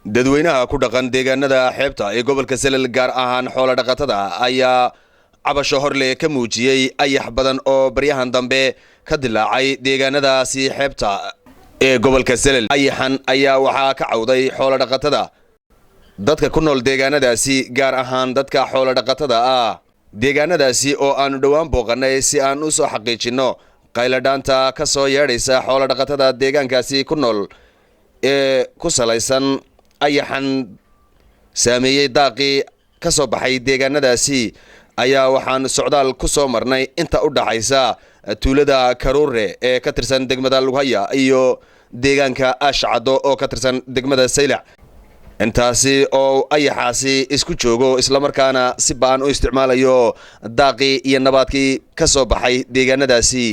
dadweynaha ku dhaqan deegaanada xeebta ee gobolka Selel gaar ahaan xoolo dhaqatada ayaa cabasho horle ka muujiyay ayax badan oo baryahan dambe ka dilaacay deegaanadaasi xeebta ee gobolka Selel. Ayaxan ayaa waxa ka cawday xoolo dhaqatada dadka ku nool deegaanadaasi gaar ahaan dadka xoolo dhaqatada ah. deegaanadaasi oo aanu dhawaan booqanay si aan u soo xaqiijino qayladhaanta ka soo yeedhaysa xoolo dhaqatada deegaankaasi ku nool ee ku salaysan ayaxan saameeyay daaqii ka soo baxay deegaanadaasi ayaa waxaan socdaal ku soo marnay inta u dhaxaysa tuulada Karuure ee ka tirsan degmada Lughaya iyo deegaanka Ashcado oo ka tirsan degmada Saylac. intaasi oo ayaxaasi isku joogo isla markaana si baan u isticmaalayo daaqii iyo nabaadkii ka soo baxay deegaanadaasi.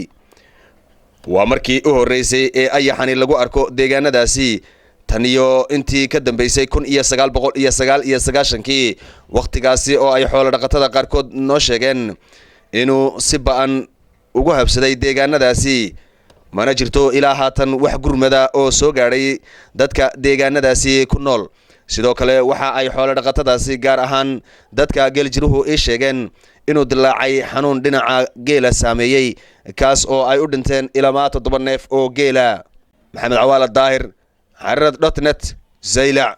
waa markii u horeysay ee ayaxani lagu arko deegaanadaasi tan iyo intii ka dambeysay 1999kii waqtigaasi oo ay xoolo dhaqatada qaarkood noo sheegeen inuu si baan ugu habsaday deegaanadaasi mana jirto ilaa haatan wax gurmada oo soo gaaray dadka deegaanadaasi ku nool. sidoo kale waxa ay xoolo dhaqatadaasi gaar ahaan dadka geeljiruhu ay sheegeen inuu dilaacay xanuun dhinaca geela saameeyay kaas oo ay u dhinteen ilaa 7 neef oo geela. maxamed cawaala daahir xariirad.net Saylac.